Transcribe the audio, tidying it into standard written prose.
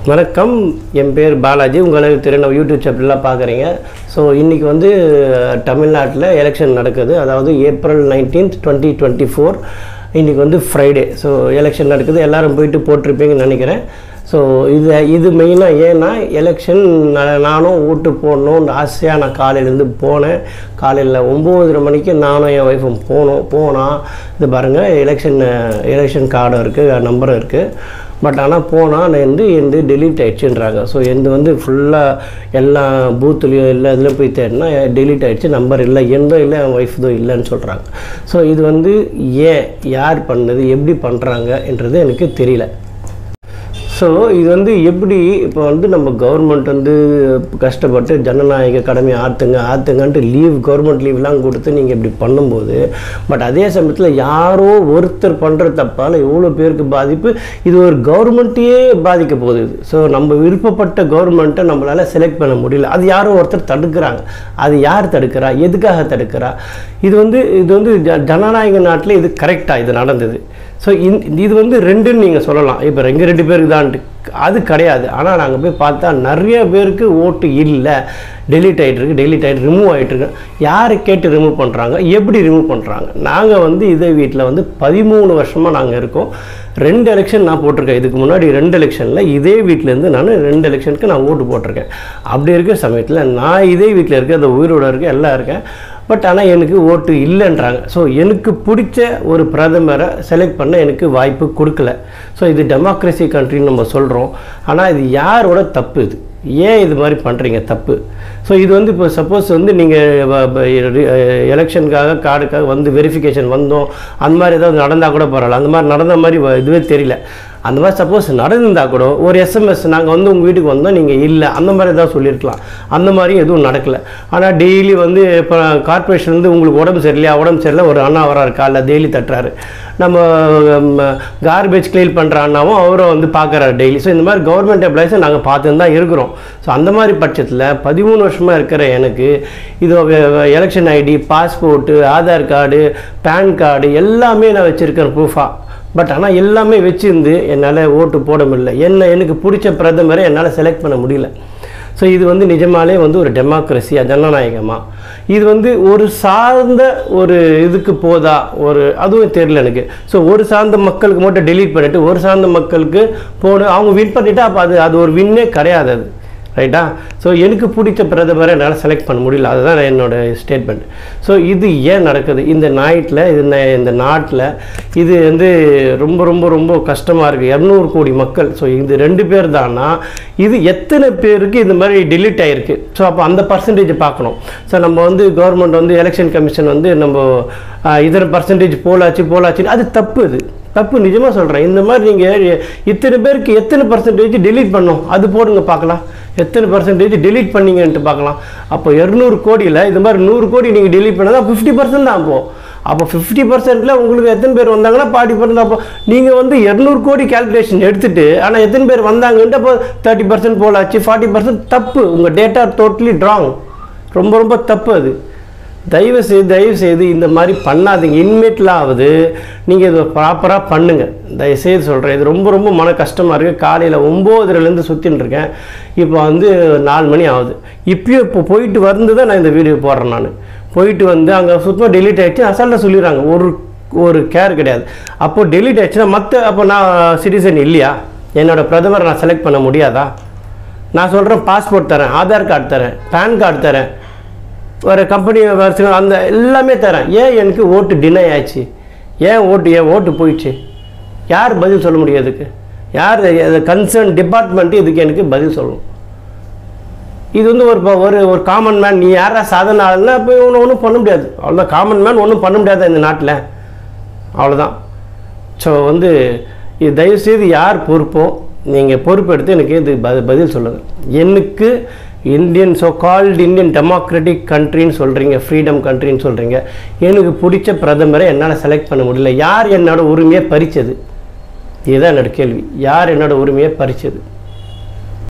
வணக்கம், என் பேர் பாலாஜி. உங்களுக்கு தெரியும் யூடியூப் சேனல்லாம் பார்க்குறீங்க. ஸோ இன்றைக்கி வந்து தமிழ்நாட்டில் எலெக்ஷன் நடக்குது. அதாவது April 19, 2024 இன்றைக்கி வந்து ஃப்ரைடே. ஸோ எலெக்ஷன் நடக்குது, எல்லோரும் போயிட்டு போட்டிருப்பீங்கன்னு நினைக்கிறேன். ஸோ இது மெயினாக ஏன்னா எலெக்ஷன் நானும் ஓட்டு போடணும்னு ஆசையாக நான் காலையிலேருந்து போனேன். காலையில் 9:30 மணிக்கு நானும் என் ஒய்ஃபும் போனால் இது பாருங்கள், எலெக்ஷன் கார்டும் இருக்குது, நம்பரும் இருக்குது. பட் ஆனால் போனால் எந்த டெலீட் ஆகிடுச்சுன்றாங்க. ஸோ வந்து ஃபுல்லாக எல்லா பூத்துலேயும் எல்லா இதில் போய் தேடினா டெலீட் ஆகிடுச்சு, நம்பர் இல்லை, எந்தோ இல்லை, என் ஒய்ஃப்தோ இல்லைன்னு சொல்கிறாங்க. ஸோ இது வந்து ஏன், யார் பண்ணது, எப்படி பண்ணுறாங்கன்றது எனக்கு தெரியல. ஸோ இது வந்து எப்படி இப்போ வந்து நம்ம கவர்மெண்ட் வந்து கஷ்டப்பட்டு ஜனநாயக கடமை ஆற்றுங்கன்ட்டு கவர்மெண்ட் லீவ்லாம் கொடுத்து நீங்கள் இப்படி பண்ணும்போது, பட் அதே சமயத்தில் யாரோ ஒருத்தர் பண்ணுற தப்பால் எவ்வளோ பேருக்கு பாதிப்பு, இது ஒரு கவர்மெண்ட்டையே பாதிக்க போகுது. ஸோ நம்ம விருப்பப்பட்ட கவர்மெண்ட்டை நம்மளால் செலக்ட் பண்ண முடியல. அது யாரோ ஒருத்தர் தடுக்கிறாங்க. அது யார் தடுக்கிறா, எதுக்காக தடுக்கிறா? இது வந்து ஜனநாயக நாட்டில் இது கரெக்டாக இது நடந்தது. ஸோ இது வந்து ரெண்டுன்னு நீங்கள் சொல்லலாம். இப்போ 2 பேருக்கு தான் அது கிடையாது. ஆனால் நாங்கள் போய் பார்த்தா நிறைய பேருக்கு ஓட்டு இல்லை, டெலீட் ஆகிட்டு ரிமூவ் ஆகிட்டுருக்கு. யாரை கேட்டு ரிமூவ் பண்ணுறாங்க, எப்படி ரிமூவ் பண்ணுறாங்க? நாங்கள் வந்து இதே வீட்டில் வந்து 13 வருஷமாக நாங்கள் இருக்கோம். 2 எலெக்ஷன் நான் போட்டிருக்கேன். இதுக்கு முன்னாடி 2 எலெக்ஷனில் இதே வீட்டிலேருந்து நான் 2 எலெக்ஷனுக்கு நான் ஓட்டு போட்டிருக்கேன். அப்படி இருக்கிற சமயத்தில் நான் இதே வீட்டில் இருக்கேன், அந்த உயிரோடு இருக்கேன், எல்லாம் இருக்கேன். பட் ஆனால் எனக்கு ஓட்டு இல்லைன்றாங்க. ஸோ எனக்கு பிடிச்ச ஒரு பிரதமரை செலக்ட் பண்ண எனக்கு வாய்ப்பு கொடுக்கல. ஸோ இது டெமோக்ரஸி கண்ட்ரின்னு நம்ம சொல்கிறோம். ஆனால் இது யாரோட தப்பு? இது ஏன் இது மாதிரி பண்ணுறீங்க தப்பு? ஸோ இது வந்து இப்போ சப்போஸ் வந்து நீங்கள் எலெக்ஷனுக்காக கார்டுக்காக வந்து வெரிஃபிகேஷன் வந்தோம், அந்த மாதிரி ஏதாவது நடந்தால் கூட பரவாயில்ல. அந்த மாதிரி நடந்த மாதிரி இதுவே தெரியல. அந்த மாதிரி சப்போஸ் நடந்திருந்தால் கூட ஒரு SMS நாங்கள் வந்து உங்கள் வீட்டுக்கு வந்தோம், நீங்கள் இல்லை, அந்த மாதிரி ஏதாவது சொல்லியிருக்கலாம். அந்த மாதிரி எதுவும் நடக்கலை. ஆனால் டெய்லி வந்து இப்போ கார்பரேஷன் வந்து உங்களுக்கு உடம்பு சரியில்லை, ஒரு அண்ணா வராரு, காலைல டெய்லி தட்டுறாரு. நம்ம கார்பேஜ் கிளீன் பண்ணுற அண்ணாவும் அவரும் வந்து பார்க்குறாரு டெய்லி. ஸோ இந்த மாதிரி கவர்மெண்ட் எம்ப்ளாயிஸை நாங்கள் பார்த்துன்னு தான் இருக்கிறோம். ஸோ அந்த மாதிரி பட்சத்தில் 13 வருஷமாக இருக்கிற எனக்கு இது election ID, passport, Aadhaar card, PAN card எல்லாமே நான் வச்சுருக்கேன் ப்ரூஃபாக. பட் ஆனால் எல்லாமே வச்சுருந்து என்னால் ஓட்டு போட முடியல. எனக்கு பிடிச்ச பிரதமரை என்னால் செலக்ட் பண்ண முடியல. ஸோ இது வந்து நிஜமாலே வந்து ஒரு டெமோக்ரஸியாக, ஜனநாயகமாக இது வந்து ஒரு சார்ந்த ஒரு இதுக்கு போதா, அதுவும் தெரியல எனக்கு. ஸோ ஒரு சார்ந்த மக்களுக்கு மட்டும் டெலீட் பண்ணிவிட்டு ஒரு சார்ந்த மக்களுக்கு அவங்க வின் பண்ணிவிட்டு அப்போ அது ஒரு வின்னே கிடையாது. அது ரைட்டா? ஸோ எனக்கு பிடிச்ச பிரதமரை என்னால் செலக்ட் பண்ண முடியல. அதுதான் என்னோடய ஸ்டேட்மெண்ட். ஸோ இது ஏன் நடக்குது இந்த இந்த நாட்டில்? இது வந்து ரொம்ப ரொம்ப ரொம்ப கஷ்டமாக இருக்குது. 200 கோடி மக்கள். ஸோ இது 2 பேர் தானா? இது எத்தனை பேருக்கு இந்த மாதிரி டெலீட் ஆகிருக்கு? ஸோ அப்போ அந்த பர்சன்டேஜ் பார்க்கணும். ஸோ நம்ம வந்து கவர்மெண்ட் வந்து எலெக்ஷன் கமிஷன் வந்து நம்ம இதர பர்சன்டேஜ் போலாச்சுன்னு அது தப்பு. இது தப்பு, நிஜமாக சொல்கிறேன். இந்த மாதிரி நீங்கள் இத்தனை பேருக்கு எத்தனை பர்சன்டேஜ் டெலீட் பண்ணோம் அது போடுங்க பார்க்கலாம். எத்தனை பர்சன்டேஜ் டெலீட் பண்ணிங்கன்ட்டு பார்க்கலாம். அப்போ 200 கோடியில் இது மாதிரி 100 கோடி நீங்கள் டெலீட் பண்ணால் 50% தான். அப்போ 50%ல் உங்களுக்கு எத்தனை பேர் வந்தாங்கன்னா 40%. அப்போ நீங்கள் வந்து 200 கோடி கேல்குலேஷன் எடுத்துகிட்டு ஆனால் எத்தனை பேர் வந்தாங்கன்ட்டு அப்போ 30% போலாச்சு, 40% தப்பு. உங்கள் டேட்டா டோட்டலி ராங். ரொம்ப ரொம்ப தப்பு. அது தயவு செய்து இந்த மாதிரி பண்ணாதீங்க. இனிமேட்லாவது நீங்கள் இது ப்ராப்பராக பண்ணுங்கள். தயவுசெய்து சொல்கிறேன். இது ரொம்ப ரொம்ப மன கஷ்டமாக இருக்குது. காலையில் 9:30லேருந்து சுற்றின்னு இருக்கேன். இப்போ வந்து 4 மணி ஆகுது. இப்போ போயிட்டு வந்து தான் நான் இந்த வீடியோ போடுறேன். நான் போயிட்டு வந்து அங்கே சுத்தமாக டெலீட் ஆகிடுச்சு, அசால்ட்டாக சொல்லிடுறாங்க. ஒரு கேர் கிடையாது. அப்போது டெலீட் ஆகிடுச்சுன்னா அப்போ நான் சிட்டிசன் இல்லையா? என்னோடய பிரதமரை நான் செலக்ட் பண்ண முடியாதா? நான் சொல்கிறேன், பாஸ்போர்ட் தரேன், ஆதார் கார்டு தரேன், பேன் கார்டு தரேன், ஒரு கம்பெனி வருஷம் அந்த எல்லாமே தரேன். ஏன் எனக்கு ஓட்டு டினை ஆச்சு? ஏன் ஓட்டு போயிடுச்சு? யார் பதில் சொல்ல முடியும்? அதுக்கு யார் கன்சர்ன் டிபார்ட்மெண்ட்டு இதுக்கு எனக்கு பதில் சொல்லணும். இது வந்து ஒரு காமன் மேன், நீ யாரா சாதனால போய் ஒன்றும் பண்ண முடியாது. அவ்வளோதான். காமன் மேன் ஒன்றும் பண்ண முடியாது இந்த நாட்டில். அவ்வளோதான். ஸோ வந்து இது தயவுசெய்து யார் பொறுப்போ நீங்கள் பொறுப்பெடுத்து எனக்கு இது பதில் சொல்லுங்கள். எனக்கு கால்டு இந்தியன் டெமோக்ராட்டிக் கண்ட்ரின்னு சொல்கிறீங்க, ஃப்ரீடம் கண்ட்ரின்னு சொல்கிறீங்க. எனக்கு பிடிச்ச பிரதமரை என்னால் செலக்ட் பண்ண முடியல. யார் என்னோட உரிமையை பறித்தது? இதுதான் என்னோடய கேள்வி. யார் என்னோடய உரிமையை பறித்தது?